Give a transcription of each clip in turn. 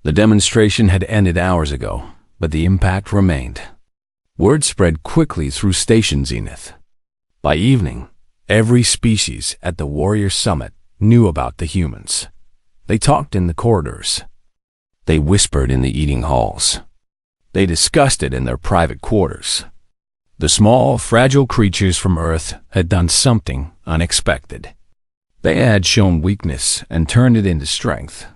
The demonstration had ended hours ago, but the impact remained. Word spread quickly through Station Zenith. By evening, every species at the Warrior Summit knew about the humans. They talked in the corridors. They whispered in the eating halls. They discussed it in their private quarters. The small, fragile creatures from Earth had done something unexpected. They had shown weakness and turned it into strength.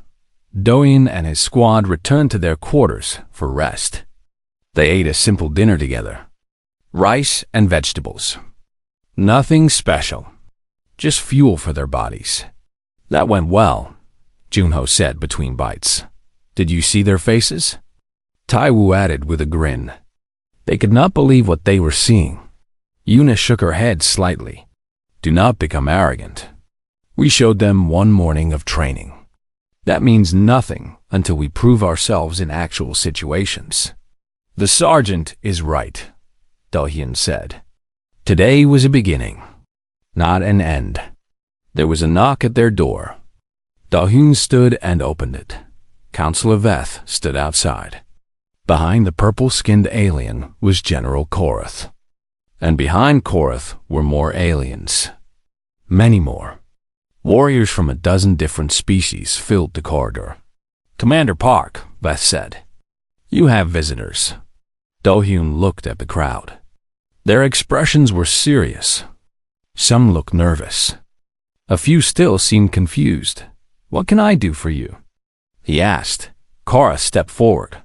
Doyin and his squad returned to their quarters for rest. They ate a simple dinner together. Rice and vegetables. Nothing special. Just fuel for their bodies. That went well, Junho said between bites. Did you see their faces? Taiwu added with a grin. They could not believe what they were seeing. Yuna shook her head slightly. Do not become arrogant. We showed them one morning of training. That means nothing until we prove ourselves in actual situations. The sergeant is right, Dohyun said. Today was a beginning, not an end. There was a knock at their door. Dohyun stood and opened it. Counselor Veth stood outside. Behind the purple-skinned alien was General Korath. And behind Korath were more aliens. Many more. Warriors from a dozen different species filled the corridor. Commander Park, Veth said. You have visitors. Dohyun looked at the crowd. Their expressions were serious. Some looked nervous. A few still seemed confused. What can I do for you? He asked. Korath stepped forward.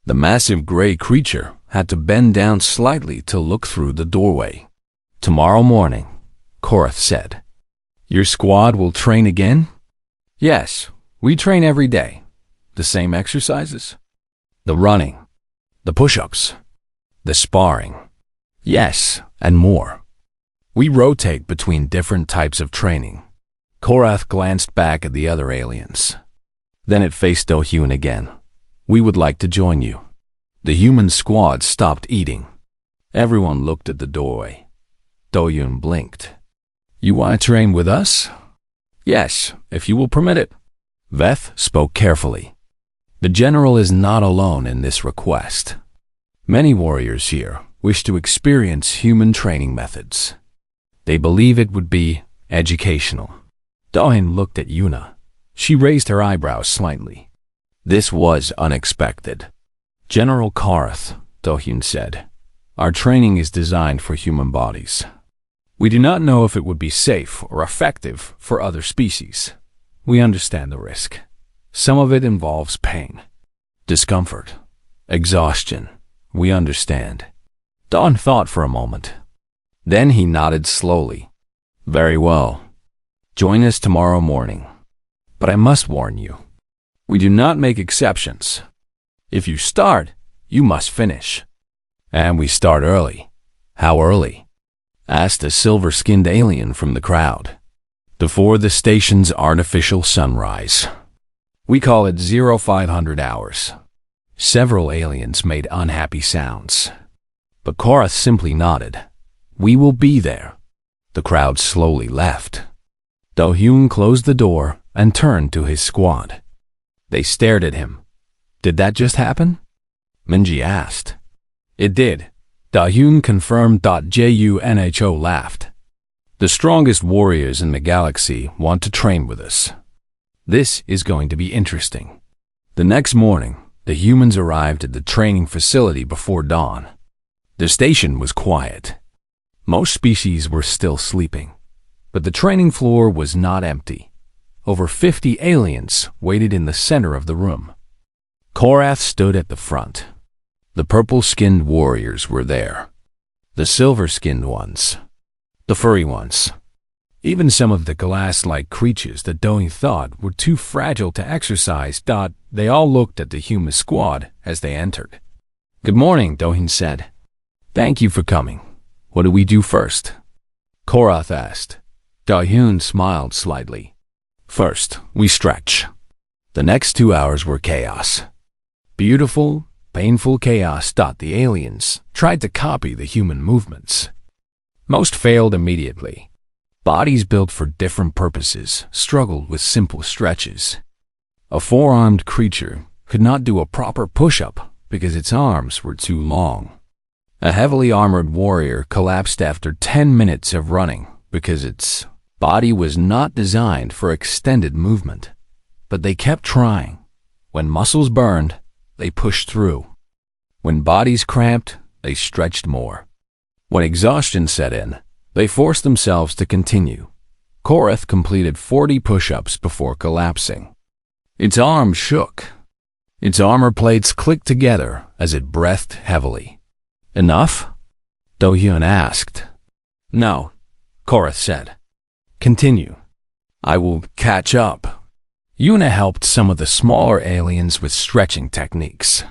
The massive gray creature had to bend down slightly to look through the doorway. Tomorrow morning, Korath said. Your squad will train again? Yes, we train every day. The same exercises? The running, the push-ups, the sparring. Yes, and more. We rotate between different types of training. Korath glanced back at the other aliens. Then it faced Dohyun again. We would like to join you. The human squad stopped eating. Everyone looked at the doorway. Dohyun blinked. You want to train with us? Yes, if you will permit it. Veth spoke carefully. The general is not alone in this request. Many warriors here wish to experience human training methods. They believe it would be educational. Dohyun looked at Yuna. She raised her eyebrows slightly. This was unexpected. General Korath, Dohyun said, our training is designed for human bodies. We do not know if it would be safe or effective for other species. We understand the risk. Some of it involves pain, discomfort, exhaustion. We understand. Don thought for a moment. Then he nodded slowly. Very well. Join us tomorrow morning. But I must warn you. We do not make exceptions. If you start, you must finish. And we start early. How early? Asked a silver-skinned alien from the crowd. Before the station's artificial sunrise. We call it 0500 hours. Several aliens made unhappy sounds. But Korath simply nodded. We will be there. The crowd slowly left. Dohyun closed the door and turned to his squad. They stared at him. Did that just happen? Minji asked. It did. Dohyun confirmed. Junho laughed. The strongest warriors in the galaxy want to train with us. This is going to be interesting. The next morning, the humans arrived at the training facility before dawn. The station was quiet. Most species were still sleeping, but the training floor was not empty. Over 50 aliens waited in the center of the room. Korath stood at the front. The purple-skinned warriors were there. The silver-skinned ones. The furry ones. Even some of the glass-like creatures that Dohyun thought were too fragile to exercise. They all looked at the human squad as they entered. Good morning, Dohyun said. Thank you for coming. What do we do first? Korath asked. Dohyun smiled slightly. First, we stretch. The next 2 hours were chaos. Beautiful, painful chaos. The aliens tried to copy the human movements. Most failed immediately. Bodies built for different purposes struggled with simple stretches. A four-armed creature could not do a proper push-up because its arms were too long. A heavily armored warrior collapsed after 10 minutes of running because its body was not designed for extended movement. But they kept trying. When muscles burned, they pushed through. When bodies cramped, they stretched more. When exhaustion set in, they forced themselves to continue. Korath completed 40 push-ups before collapsing. Its arms shook. Its armor plates clicked together as it breathed heavily. Enough? Do-hyun asked. No, Korath said. Continue. I will catch up. Yuna helped some of the smaller aliens with stretching techniques.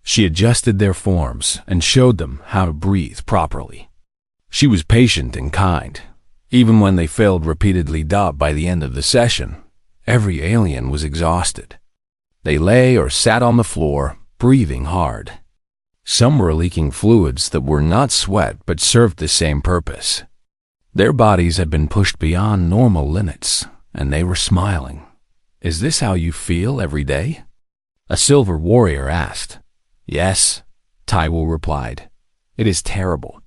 She adjusted their forms and showed them how to breathe properly. She was patient and kind. Even when they failed repeatedly, by the end of the session, every alien was exhausted. They lay or sat on the floor, breathing hard. Some were leaking fluids that were not sweat but served the same purpose. Their bodies had been pushed beyond normal limits, and they were smiling. Is this how you feel every day? A silver warrior asked. Yes, Taiwo replied. It is terrible.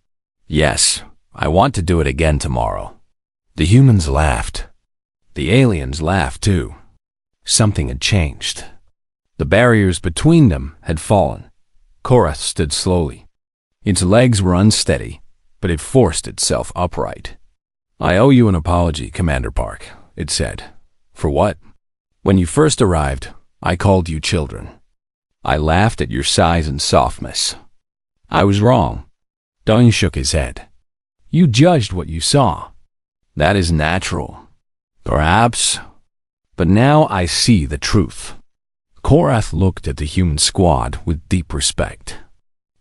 Yes, I want to do it again tomorrow. The humans laughed. The aliens laughed too. Something had changed. The barriers between them had fallen. Korath stood slowly. Its legs were unsteady, but it forced itself upright. I owe you an apology, Commander Park, it said. For what? When you first arrived, I called you children. I laughed at your size and softness. I was wrong. Dung shook his head. You judged what you saw. That is natural. Perhaps. But now I see the truth. Korath looked at the human squad with deep respect.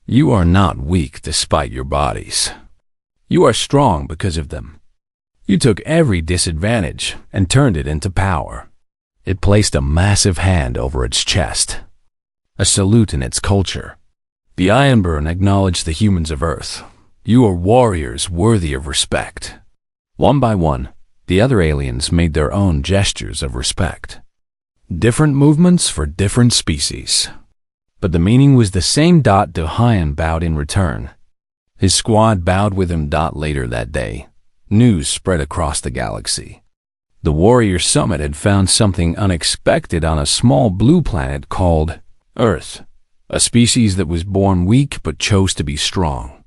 You are not weak despite your bodies. You are strong because of them. You took every disadvantage and turned it into power. It placed a massive hand over its chest. A salute in its culture. The Ironborn acknowledged the humans of Earth. You are warriors worthy of respect. One by one, the other aliens made their own gestures of respect. Different movements for different species. But the meaning was the same. Do-hyun bowed in return. His squad bowed with him. Later that day, news spread across the galaxy. The Warrior Summit had found something unexpected on a small blue planet called Earth, a species that was born weak but chose to be strong.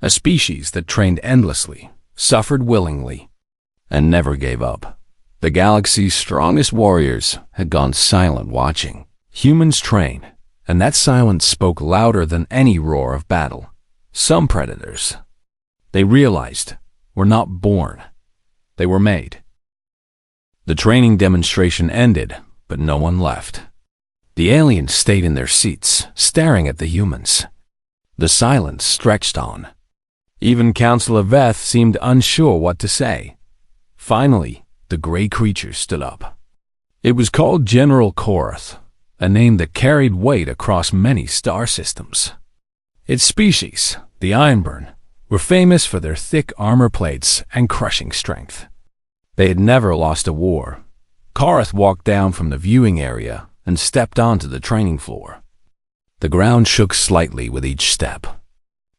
A species that trained endlessly, suffered willingly, and never gave up. The galaxy's strongest warriors had gone silent watching. Humans train, and that silence spoke louder than any roar of battle. Some predators, they realized, were not born. They were made. The training demonstration ended, but no one left. The aliens stayed in their seats, staring at the humans. The silence stretched on. Even Councillor Veth seemed unsure what to say. Finally, the gray creature stood up. It was called General Korath, a name that carried weight across many star systems. Its species, the Ironborn, were famous for their thick armor plates and crushing strength. They had never lost a war. Korath walked down from the viewing area and stepped onto the training floor. The ground shook slightly with each step.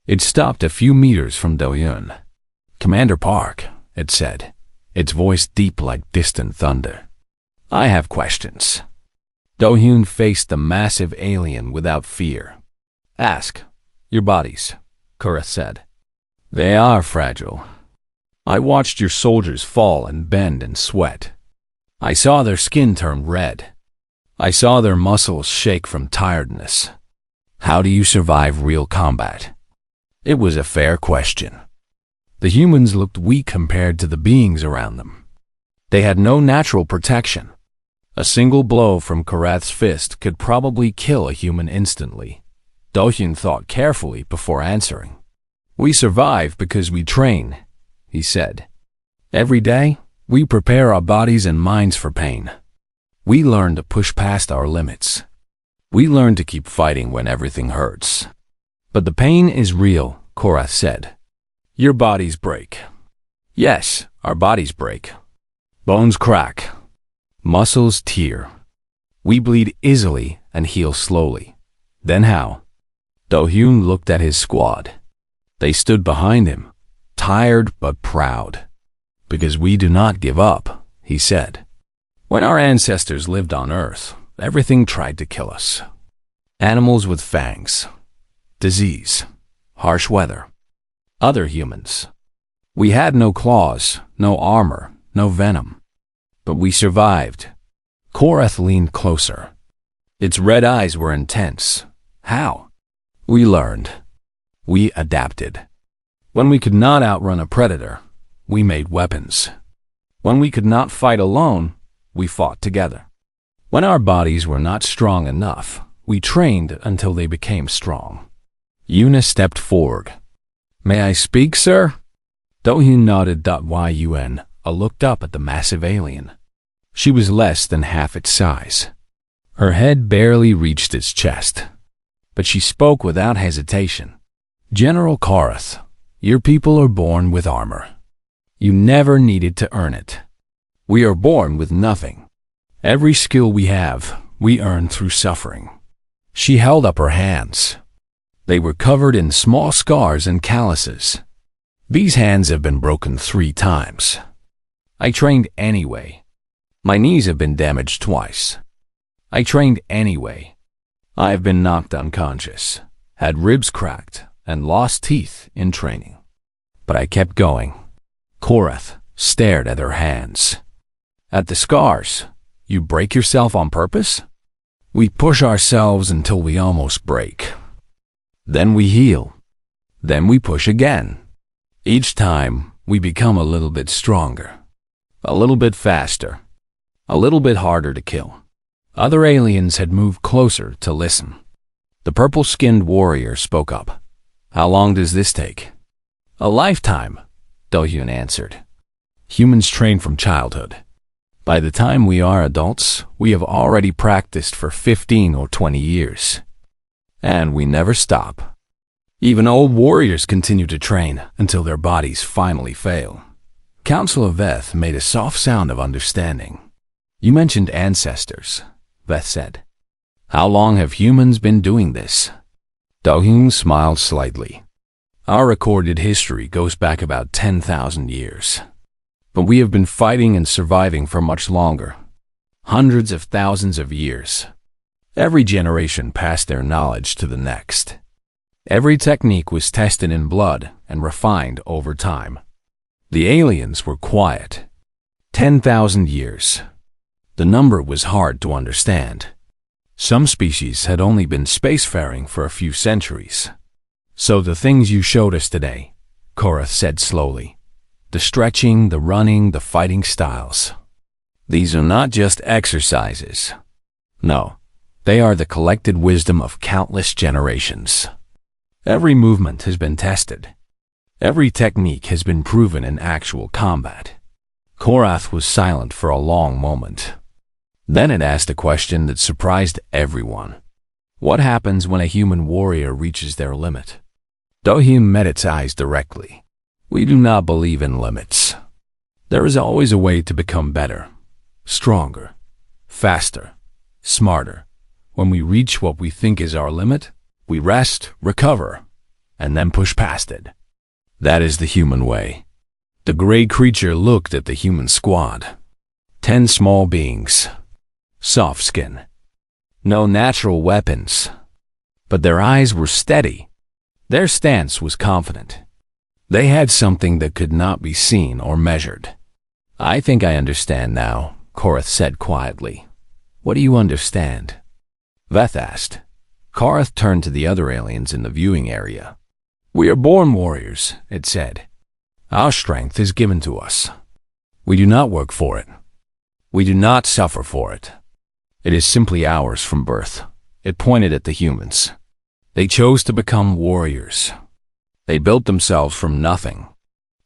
It stopped a few meters from Do-hyun. Commander Park, it said, its voice deep like distant thunder. I have questions. Do-hyun faced the massive alien without fear. Ask. Your bodies, Korath said. They are fragile. I watched your soldiers fall and bend and sweat. I saw their skin turn red. I saw their muscles shake from tiredness. How do you survive real combat? It was a fair question. The humans looked weak compared to the beings around them. They had no natural protection. A single blow from Korath's fist could probably kill a human instantly. Do-hyun thought carefully before answering. We survive because we train, he said. Every day, we prepare our bodies and minds for pain. We learn to push past our limits. We learn to keep fighting when everything hurts. But the pain is real, Korath said. Your bodies break. Yes, our bodies break. Bones crack. Muscles tear. We bleed easily and heal slowly. Then how? Do-hyun looked at his squad. They stood behind him, tired but proud. Because we do not give up, he said. When our ancestors lived on Earth, everything tried to kill us. Animals with fangs, disease, harsh weather, other humans. We had no claws, no armor, no venom. But we survived. Korath leaned closer. Its red eyes were intense. How? We learned. We adapted. When we could not outrun a predator, we made weapons. When we could not fight alone, we fought together. When our bodies were not strong enough, we trained until they became strong. Yuna stepped forward. May I speak, sir? Do-hyun nodded. Yun looked up at the massive alien. She was less than half its size. Her head barely reached its chest. But she spoke without hesitation. General Korath, your people are born with armor. You never needed to earn it. We are born with nothing. Every skill we have, we earn through suffering. She held up her hands. They were covered in small scars and calluses. These hands have been broken 3 times. I trained anyway. My knees have been damaged twice. I trained anyway. I have been knocked unconscious, had ribs cracked, and lost teeth in training. But I kept going. Korath stared at her hands. At the scars, you break yourself on purpose? We push ourselves until we almost break. Then we heal. Then we push again. Each time, we become a little bit stronger. A little bit faster. A little bit harder to kill. Other aliens had moved closer to listen. The purple-skinned warrior spoke up. How long does this take? A lifetime, Do-hyun answered. Humans train from childhood. By the time we are adults, we have already practiced for 15 or 20 years. And we never stop. Even old warriors continue to train until their bodies finally fail. Council of Veth made a soft sound of understanding. You mentioned ancestors, Veth said. How long have humans been doing this? Do-hyun smiled slightly. Our recorded history goes back about 10,000 years. But we have been fighting and surviving for much longer. Hundreds of thousands of years. Every generation passed their knowledge to the next. Every technique was tested in blood and refined over time. The aliens were quiet. 10,000 years. The number was hard to understand. Some species had only been spacefaring for a few centuries. So the things you showed us today, Korath said slowly. The stretching, the running, the fighting styles. These are not just exercises. No, they are the collected wisdom of countless generations. Every movement has been tested. Every technique has been proven in actual combat. Korath was silent for a long moment. Then it asked a question that surprised everyone. What happens when a human warrior reaches their limit? Do-hyun met its eyes directly. We do not believe in limits. There is always a way to become better, stronger, faster, smarter. When we reach what we think is our limit, we rest, recover, and then push past it. That is the human way. The gray creature looked at the human squad. 10 small beings. Soft skin. No natural weapons. But their eyes were steady. Their stance was confident. They had something that could not be seen or measured. I think I understand now, Korath said quietly. What do you understand? Veth asked. Korath turned to the other aliens in the viewing area. We are born warriors, it said. Our strength is given to us. We do not work for it. We do not suffer for it. It is simply ours from birth. It pointed at the humans. They chose to become warriors. They built themselves from nothing.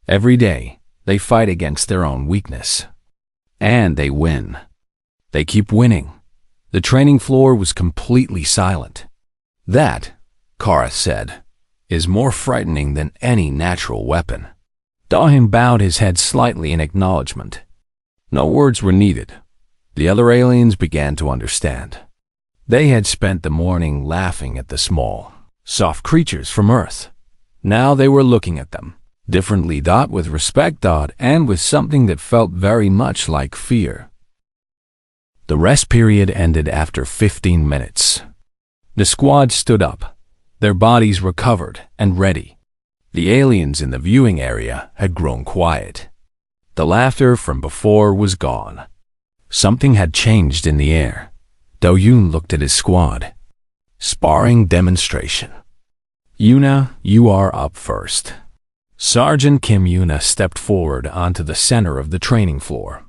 Every day, they fight against their own weakness. And they win. They keep winning. The training floor was completely silent. That, Korath said, is more frightening than any natural weapon. Do-hyun bowed his head slightly in acknowledgement. No words were needed. The other aliens began to understand. They had spent the morning laughing at the small, soft creatures from Earth. Now they were looking at them, differently, with respect, and with something that felt very much like fear. The rest period ended after 15 minutes. The squad stood up, their bodies recovered and ready. The aliens in the viewing area had grown quiet. The laughter from before was gone. Something had changed in the air. Do-yoon looked at his squad. Sparring demonstration. Yuna, you are up first. Sergeant Kim Yuna stepped forward onto the center of the training floor.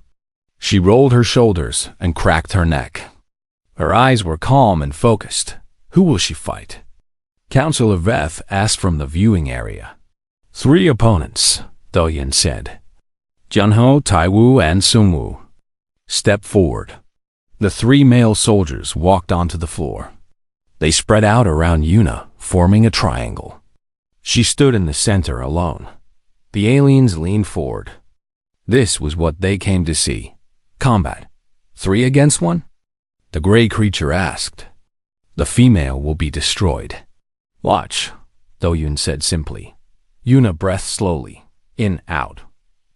She rolled her shoulders and cracked her neck. Her eyes were calm and focused. Who will she fight? Counselor Veth asked from the viewing area. 3 opponents, Do-yoon said. Junho, Taiwu, and Sungwoo. Step forward. The 3 male soldiers walked onto the floor. They spread out around Yuna, forming a triangle. She stood in the center alone. The aliens leaned forward. This was what they came to see. Combat. 3 against 1? The gray creature asked. The female will be destroyed. Watch, Do-yoon said simply. Yuna breathed slowly. In, out.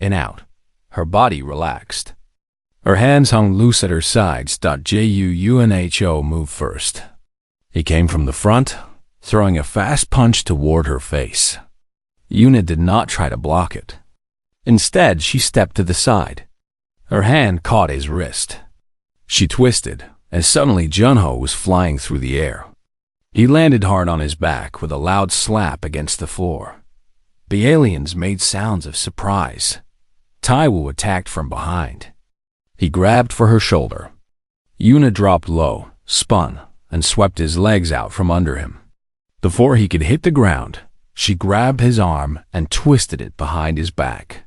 In, out. Her body relaxed. Her hands hung loose at her sides. Junho moved first. He came from the front, throwing a fast punch toward her face. Yuna did not try to block it. Instead, she stepped to the side. Her hand caught his wrist. She twisted, and suddenly Junho was flying through the air. He landed hard on his back with a loud slap against the floor. The aliens made sounds of surprise. Taiwu attacked from behind. He grabbed for her shoulder. Yuna dropped low, spun, and swept his legs out from under him. Before he could hit the ground, she grabbed his arm and twisted it behind his back.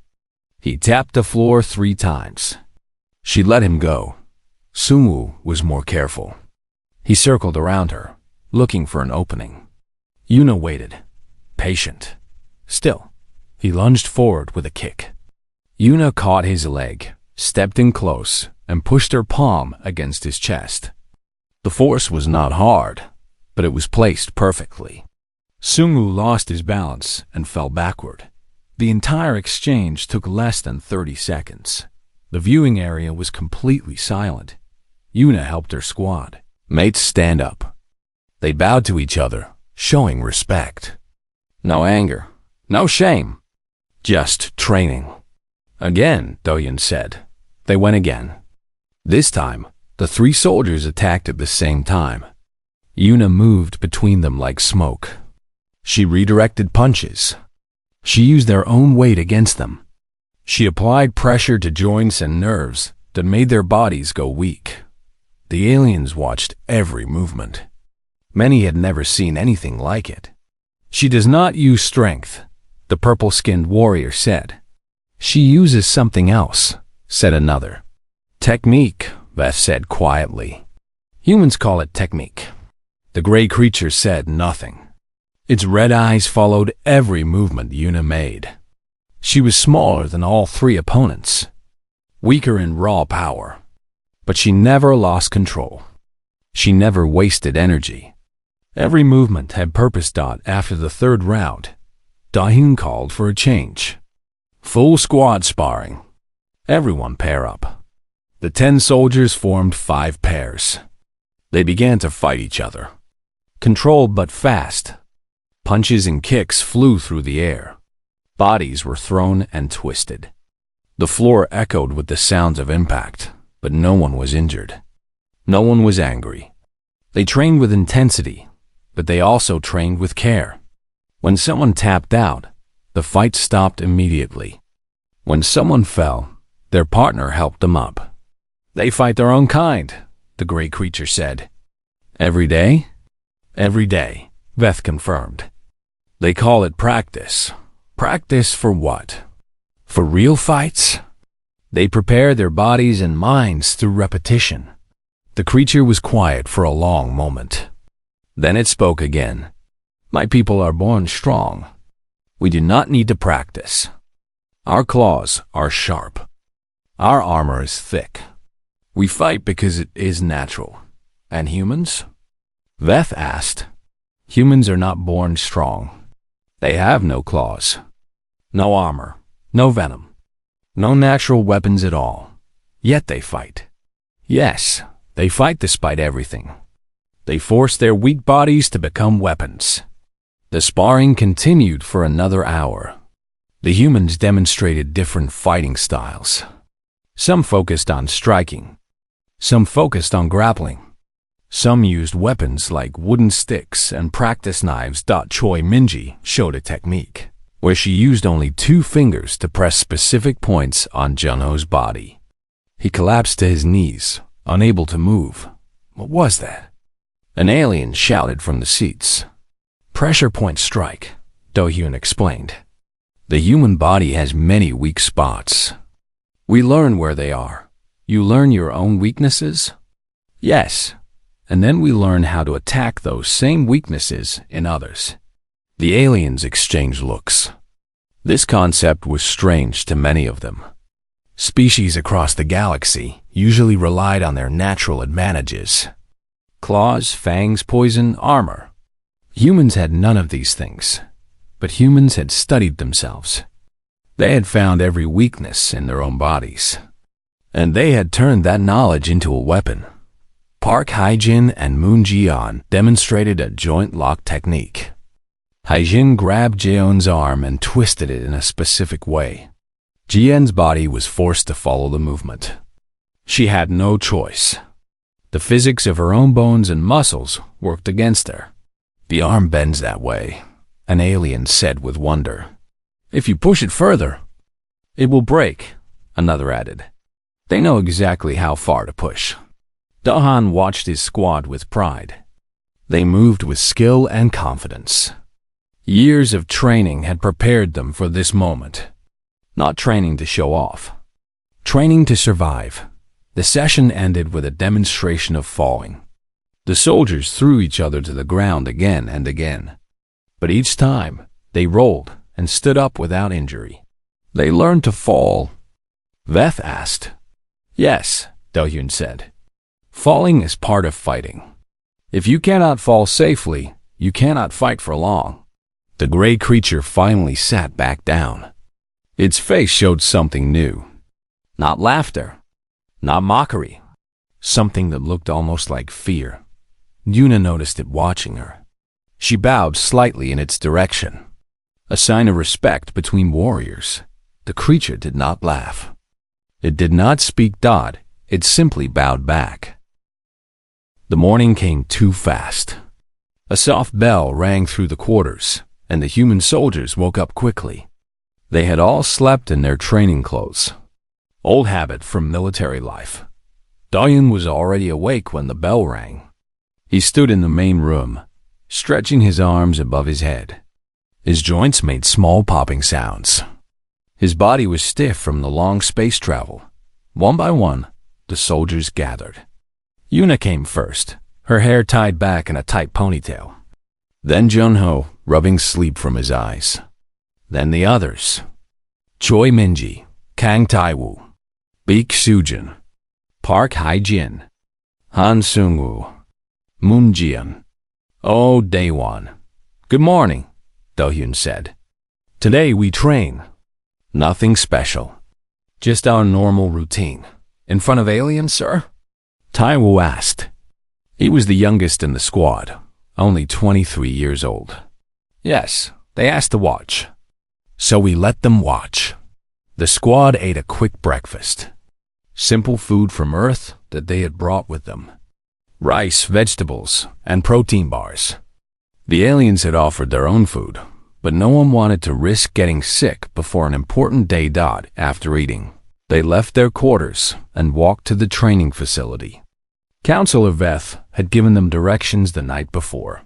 He tapped the floor 3 times. She let him go. Sungwoo was more careful. He circled around her, looking for an opening. Yuna waited, patient. Still, he lunged forward with a kick. Yuna caught his leg, stepped in close, and pushed her palm against his chest. The force was not hard, but it was placed perfectly. Sungwoo lost his balance and fell backward. The entire exchange took less than 30 seconds. The viewing area was completely silent. Yuna helped her squad mates stand up. They bowed to each other, showing respect. No anger, no shame, just training. Again, Do-yoon said. They went again. This time, the 3 soldiers attacked at the same time. Yuna moved between them like smoke. She redirected punches. She used their own weight against them. She applied pressure to joints and nerves that made their bodies go weak. The aliens watched every movement. Many had never seen anything like it. She does not use strength, the purple-skinned warrior said. She uses something else, said another. Technique, Beth said quietly. Humans call it technique. The gray creature said nothing. Its red eyes followed every movement Yuna made. She was smaller than all 3 opponents, weaker in raw power, but she never lost control. She never wasted energy. Every movement had purpose. After the 3rd round, Do-yoon called for a change. Full squad sparring. Everyone pair up. The 10 soldiers formed 5 pairs. They began to fight each other. Controlled but fast. Punches and kicks flew through the air. Bodies were thrown and twisted. The floor echoed with the sounds of impact, but no one was injured. No one was angry. They trained with intensity, but they also trained with care. When someone tapped out, the fight stopped immediately. When someone fell, their partner helped them up. They fight their own kind, the gray creature said. Every day? Every day, Veth confirmed. They call it practice. Practice for what? For real fights? They prepare their bodies and minds through repetition. The creature was quiet for a long moment. Then it spoke again. My people are born strong. We do not need to practice. Our claws are sharp. Our armor is thick. We fight because it is natural. And humans? Veth asked. Humans are not born strong. They have no claws, no armor, no venom, no natural weapons at all. Yet they fight. Yes, they fight despite everything. They force their weak bodies to become weapons. The sparring continued for another hour. The humans demonstrated different fighting styles. Some focused on striking. Some focused on grappling. Some used weapons like wooden sticks and practice knives. Choi Minji showed a technique where she used only 2 fingers to press specific points on Junho's body. He collapsed to his knees, unable to move. What was that? An alien shouted from the seats. Pressure point strike, Do-hyun explained. The human body has many weak spots. We learn where they are. You learn your own weaknesses? Yes. And then we learn how to attack those same weaknesses in others. The aliens exchanged looks. This concept was strange to many of them. Species across the galaxy usually relied on their natural advantages. Claws, fangs, poison, armor. Humans had none of these things, but humans had studied themselves. They had found every weakness in their own bodies, and they had turned that knowledge into a weapon. Park Hae-jin and Moon Ji-yeon demonstrated a joint lock technique. Hae-jin grabbed Ji-yeon's arm and twisted it in a specific way. Ji-yeon's body was forced to follow the movement. She had no choice. The physics of her own bones and muscles worked against her. The arm bends that way, an alien said with wonder. If you push it further, it will break, another added. They know exactly how far to push. Do-han watched his squad with pride. They moved with skill and confidence. Years of training had prepared them for this moment. Not training to show off. Training to survive. The session ended with a demonstration of falling. The soldiers threw each other to the ground again and again. But each time, they rolled and stood up without injury. They learned to fall. Veth asked. Yes, Do-hyun said. Falling is part of fighting. If you cannot fall safely, you cannot fight for long. The gray creature finally sat back down. Its face showed something new. Not laughter. Not mockery. Something that looked almost like fear. Yuna noticed it watching her. She bowed slightly in its direction. A sign of respect between warriors. The creature did not laugh. It did not speak. It simply bowed back. The morning came too fast. A soft bell rang through the quarters, and the human soldiers woke up quickly. They had all slept in their training clothes. Old habit from military life. Do-hyun was already awake when the bell rang. He stood in the main room, stretching his arms above his head. His joints made small popping sounds. His body was stiff from the long space travel. One by one, the soldiers gathered. Yuna came first, her hair tied back in a tight ponytail. Then Junho, rubbing sleep from his eyes. Then the others. Choi Minji, Kang Tae-woo, Baek Soo-jin, Park Hae-jin, Han Sung-woo, Moon Ji-yeon. Oh, Daewon. Good morning, Do-hyun said. Today we train. Nothing special. Just our normal routine. In front of aliens, sir? Tae-woo asked. He was the youngest in the squad, only 23 years old. Yes, they asked to watch. So we let them watch. The squad ate a quick breakfast. Simple food from Earth that they had brought with them. Rice, vegetables, and protein bars. The aliens had offered their own food, but no one wanted to risk getting sick before an important day. After eating, they left their quarters and walked to the training facility. Counselor Veth had given them directions the night before.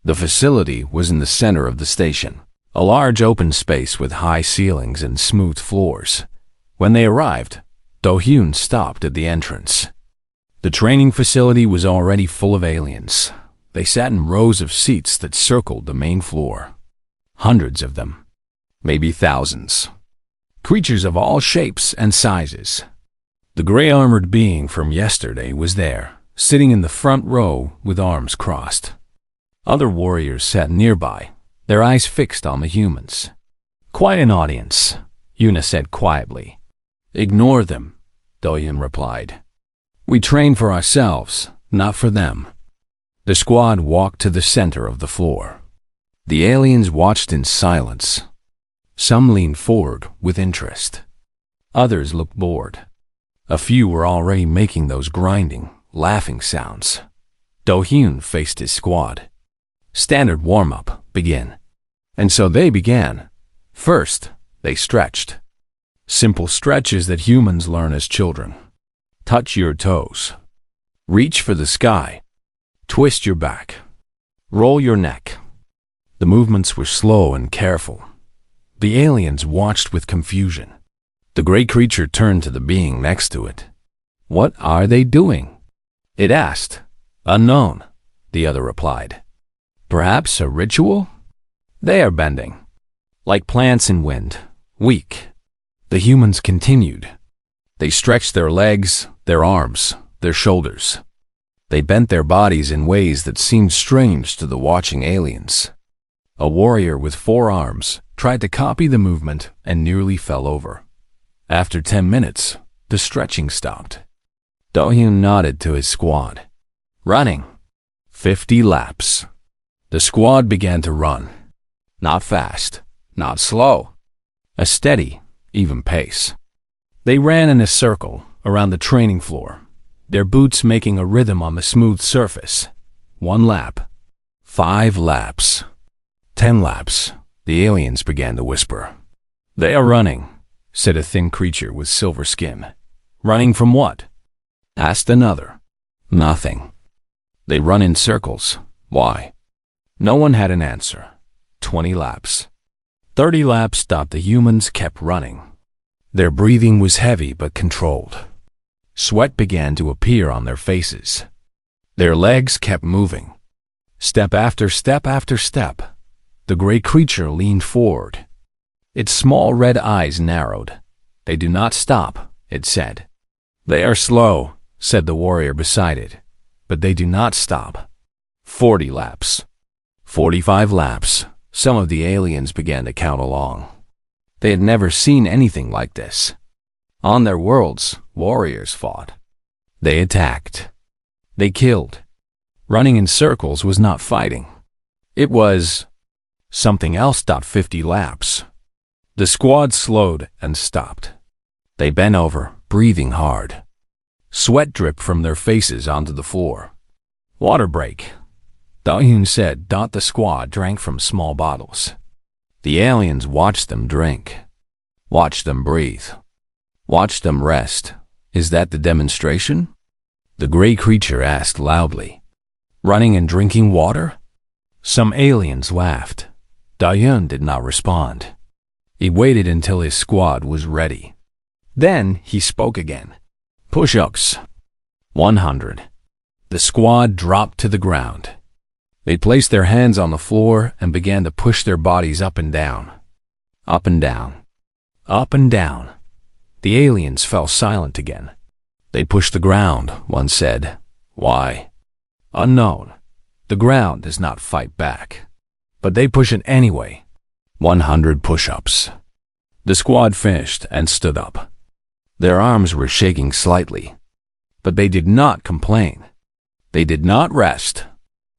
The facility was in the center of the station, a large open space with high ceilings and smooth floors. When they arrived, Do-hyun stopped at the entrance. The training facility was already full of aliens. They sat in rows of seats that circled the main floor. Hundreds of them, maybe thousands. Creatures of all shapes and sizes. The gray-armored being from yesterday was there, sitting in the front row with arms crossed. Other warriors sat nearby, their eyes fixed on the humans. "Quite an audience," Yuna said quietly. "Ignore them," Do-hyun replied. "We train for ourselves, not for them." The squad walked to the center of the floor. The aliens watched in silence. Some leaned forward with interest. Others looked bored. A few were already making those grinding, laughing sounds. Do-hyun faced his squad. "Standard warm-up, begin." And so they began. First, they stretched. Simple stretches that humans learn as children. Touch your toes. Reach for the sky. Twist your back. Roll your neck. The movements were slow and careful. The aliens watched with confusion. The gray creature turned to the being next to it. "What are they doing?" it asked. "Unknown," the other replied. "Perhaps a ritual?" "They are bending. Like plants in wind. Weak." The humans continued. They stretched their legs, their arms, their shoulders. They bent their bodies in ways that seemed strange to the watching aliens. A warrior with 4 arms tried to copy the movement and nearly fell over. After 10 minutes, the stretching stopped. Do-hyun nodded to his squad. "Running. 50 laps." The squad began to run. Not fast, not slow. A steady, even pace. They ran in a circle around the training floor, their boots making a rhythm on the smooth surface. 1 lap. 5 laps. 10 laps. The aliens began to whisper. "They are running," said a thin creature with silver skin. "Running from what?" asked another. "Nothing." "They run in circles. Why?" No one had an answer. 20 laps. 30 laps stopped. The humans kept running. Their breathing was heavy but controlled. Sweat began to appear on their faces. Their legs kept moving. Step after step after step. The gray creature leaned forward. Its small red eyes narrowed. "They do not stop," it said. "They are slow," said the warrior beside it, "but they do not stop." 40 laps. 45 laps. Some of the aliens began to count along. They had never seen anything like this. On their worlds, warriors fought. They attacked. They killed. Running in circles was not fighting. It was something else. 50 laps. The squad slowed and stopped. They bent over, breathing hard. Sweat dripped from their faces onto the floor. "Water break," Do-hyun said. The squad drank from small bottles. The aliens watched them drink. Watched them breathe. Watched them rest. "Is that the demonstration?" the gray creature asked loudly. "Running and drinking water?" Some aliens laughed. Do-hyun did not respond. He waited until his squad was ready. Then he spoke again. "Push-ups. 100. The squad dropped to the ground. They placed their hands on the floor and began to push their bodies up and down. Up and down. Up and down. The aliens fell silent again. "They push the ground," one said. "Why?" "Unknown. The ground does not fight back. But they push it anyway." 100 push-ups. The squad finished and stood up. Their arms were shaking slightly. But they did not complain. They did not rest.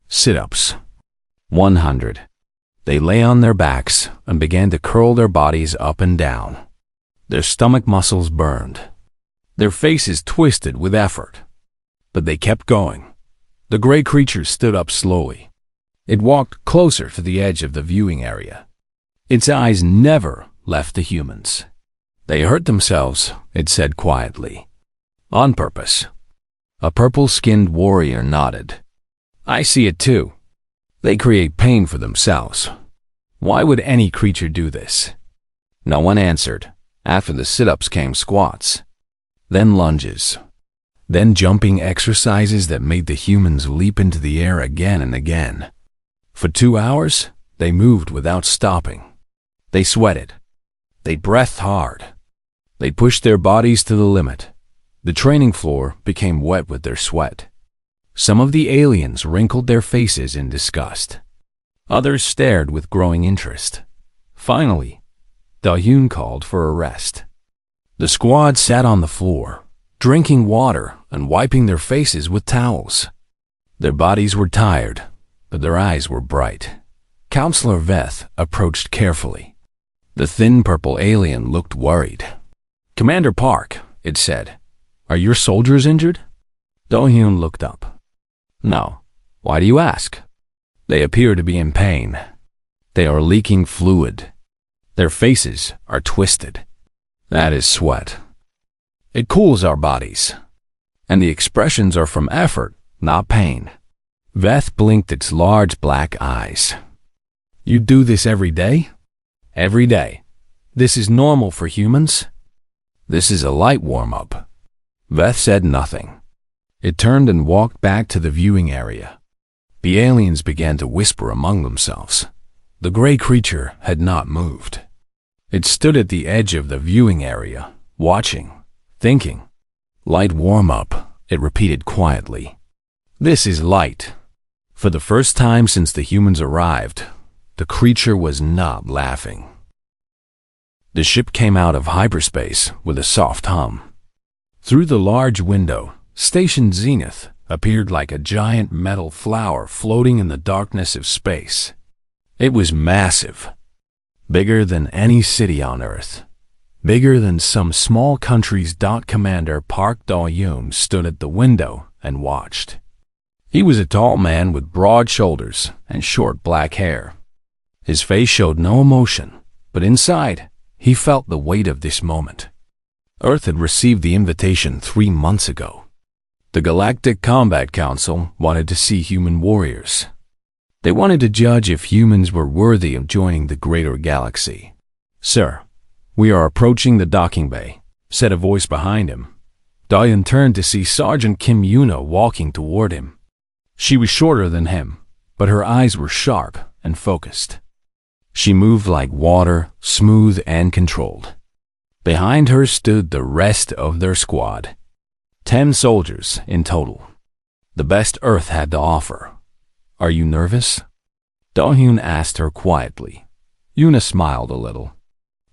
Sit-ups. 100. They lay on their backs and began to curl their bodies up and down. Their stomach muscles burned. Their faces twisted with effort. But they kept going. The gray creature stood up slowly. It walked closer to the edge of the viewing area. Its eyes never left the humans. "They hurt themselves," it said quietly. "On purpose." A purple-skinned warrior nodded. "I see it too. They create pain for themselves. Why would any creature do this?" No one answered. After the sit-ups came squats. Then lunges. Then jumping exercises that made the humans leap into the air again and again. For 2 hours, they moved without stopping. They sweated. They breathed hard. They pushed their bodies to the limit. The training floor became wet with their sweat. Some of the aliens wrinkled their faces in disgust. Others stared with growing interest. Finally, Da-Hyun called for a rest. The squad sat on the floor, drinking water and wiping their faces with towels. Their bodies were tired, but their eyes were bright. Counselor Veth approached carefully. The thin purple alien looked worried. "Commander Park," it said, "are your soldiers injured?" Do-Hyun looked up. "No. Why do you ask?" "They appear to be in pain. They are leaking fluid. Their faces are twisted. That is sweat. It cools our bodies. And the expressions are from effort, not pain." Veth blinked its large black eyes. "You do this every day?" "Every day. This is normal for humans?" "This is a light warm-up." Veth said nothing. It turned and walked back to the viewing area. The aliens began to whisper among themselves. The gray creature had not moved. It stood at the edge of the viewing area, watching, thinking. "Light warm-up," it repeated quietly. "This is light." For the first time since the humans arrived, the creature was not laughing. The ship came out of hyperspace with a soft hum. Through the large window, Station Zenith appeared like a giant metal flower floating in the darkness of space. It was massive, bigger than any city on Earth, bigger than some small countries. Commander Park Do-Hyun stood at the window and watched. He was a tall man with broad shoulders and short black hair. His face showed no emotion, but inside, he felt the weight of this moment. Earth had received the invitation 3 months ago. The Galactic Combat Council wanted to see human warriors. They wanted to judge if humans were worthy of joining the greater galaxy. "Sir, we are approaching the docking bay," said a voice behind him. Do-Hyun turned to see Sergeant Kim Yuna walking toward him. She was shorter than him, but her eyes were sharp and focused. She moved like water, smooth and controlled. Behind her stood the rest of their squad. 10 soldiers in total. The best Earth had to offer. "Are you nervous?" Do-Hyun asked her quietly. Yuna smiled a little.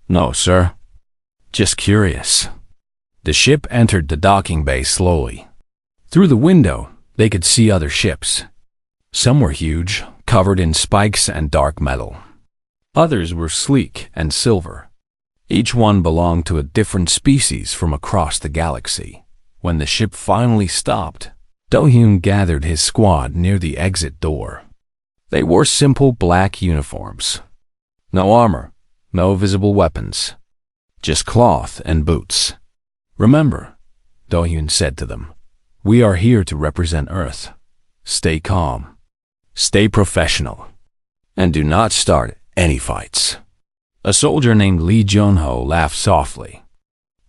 "No, sir. Just curious." The ship entered the docking bay slowly. Through the window, they could see other ships. Some were huge, covered in spikes and dark metal. Others were sleek and silver. Each one belonged to a different species from across the galaxy. When the ship finally stopped, Do-Hyun gathered his squad near the exit door. They wore simple black uniforms. No armor, no visible weapons. Just cloth and boots. "Remember," Do-Hyun said to them, "we are here to represent Earth. Stay calm. Stay professional. And do not start any fights." A soldier named Lee Jun-ho laughed softly.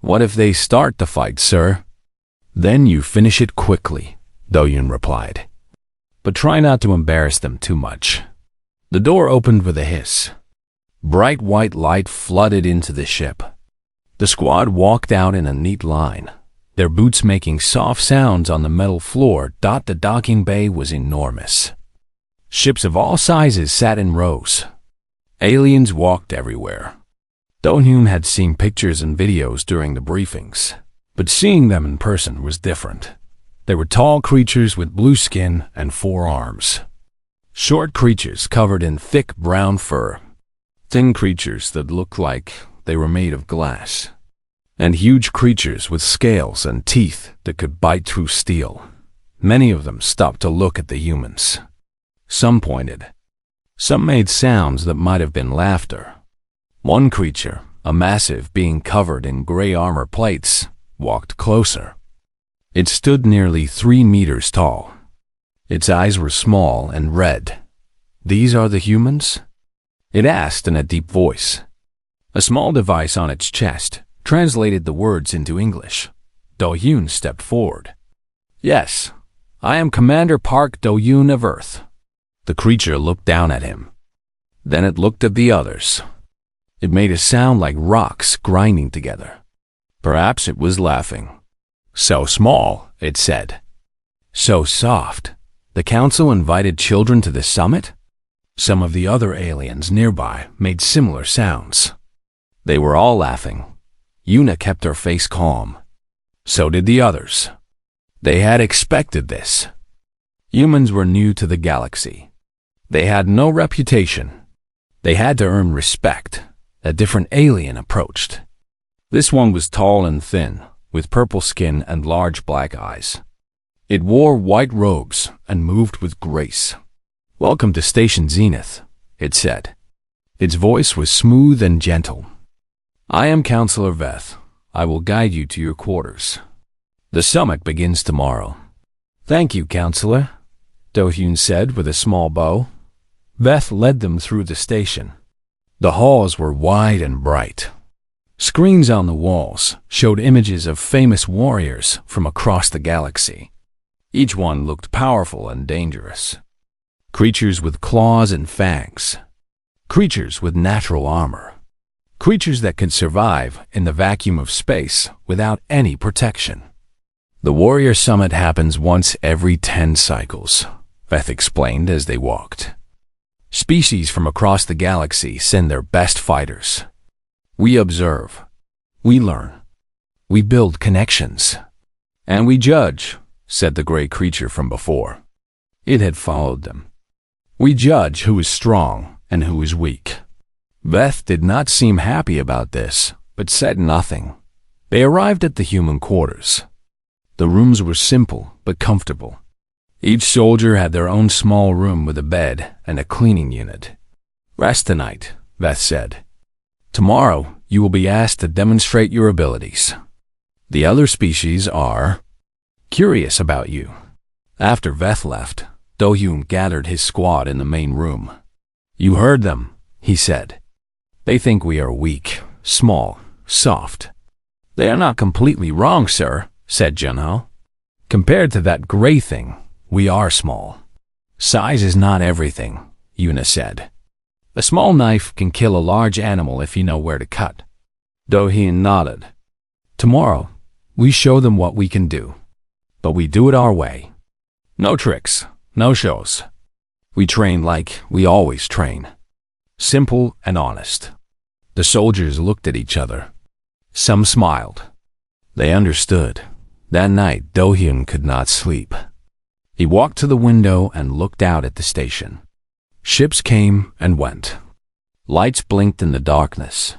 "What if they start the fight, sir?" "Then you finish it quickly," Do-Hyun replied. "But try not to embarrass them too much." The door opened with a hiss. Bright white light flooded into the ship. The squad walked out in a neat line, their boots making soft sounds on the metal floor. The docking bay was enormous. Ships of all sizes sat in rows. Aliens walked everywhere. Do-Hyun had seen pictures and videos during the briefings, but seeing them in person was different. They were tall creatures with blue skin and 4 arms. Short creatures covered in thick brown fur. Thin creatures that looked like they were made of glass. And huge creatures with scales and teeth that could bite through steel. Many of them stopped to look at the humans. Some pointed. Some made sounds that might have been laughter. One creature, a massive being covered in gray armor plates, walked closer. It stood nearly 3 meters tall. Its eyes were small and red. "These are the humans?" it asked in a deep voice. A small device on its chest translated the words into English. Do-Hyun stepped forward. "Yes, I am Commander Park Do-Hyun of Earth." The creature looked down at him. Then it looked at the others. It made a sound like rocks grinding together. Perhaps it was laughing. "So small," it said. So soft. The council invited children to the summit? Some of the other aliens nearby made similar sounds. They were all laughing. Yuna kept her face calm. So did the others. They had expected this. Humans were new to the galaxy. They had no reputation. They had to earn respect. A different alien approached. This one was tall and thin, with purple skin and large black eyes. It wore white robes and moved with grace. "Welcome to Station Zenith," it said. Its voice was smooth and gentle. "I am Counselor Veth. I will guide you to your quarters. The summit begins tomorrow." "Thank you, Counselor," Do-hyun said with a small bow. Veth led them through the station. The halls were wide and bright. Screens on the walls showed images of famous warriors from across the galaxy. Each one looked powerful and dangerous. Creatures with claws and fangs. Creatures with natural armor. Creatures that could survive in the vacuum of space without any protection. "The Warrior Summit happens once every 10 cycles, Veth explained as they walked. "Species from across the galaxy send their best fighters. We observe. We learn. We build connections. And we judge," said the gray creature from before. It had followed them. "We judge who is strong and who is weak." Veth did not seem happy about this, but said nothing. They arrived at the human quarters. The rooms were simple but comfortable. Each soldier had their own small room with a bed and a cleaning unit. "Rest tonight," Veth said. "Tomorrow, you will be asked to demonstrate your abilities. The other species are curious about you." After Veth left, Do-hyun gathered his squad in the main room. "You heard them," he said. "They think we are weak, small, soft." "They are not completely wrong, sir," said Junho. "Compared to that gray thing, we are small." "Size is not everything," Yuna said. "A small knife can kill a large animal if you know where to cut." Do-hyun nodded. "Tomorrow, we show them what we can do. But we do it our way. No tricks, no shows. We train like we always train. Simple and honest." The soldiers looked at each other. Some smiled. They understood. That night, Do-hyun could not sleep. He walked to the window and looked out at the station. Ships came and went. Lights blinked in the darkness.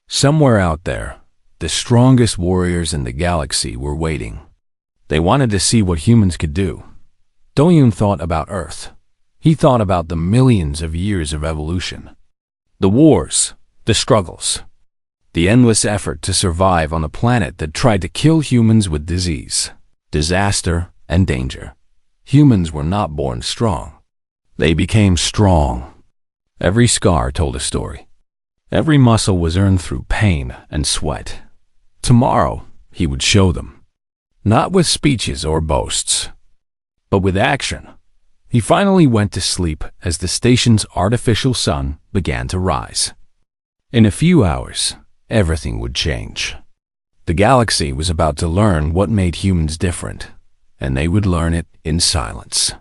Somewhere out there, the strongest warriors in the galaxy were waiting. They wanted to see what humans could do. Do-hyun thought about Earth. He thought about the millions of years of evolution. The wars, the struggles, the endless effort to survive on a planet that tried to kill humans with disease, disaster, and danger. Humans were not born strong. They became strong. Every scar told a story. Every muscle was earned through pain and sweat. Tomorrow, he would show them. Not with speeches or boasts, but with action. He finally went to sleep as the station's artificial sun began to rise. In a few hours, everything would change. The galaxy was about to learn what made humans different, and they would learn it in silence.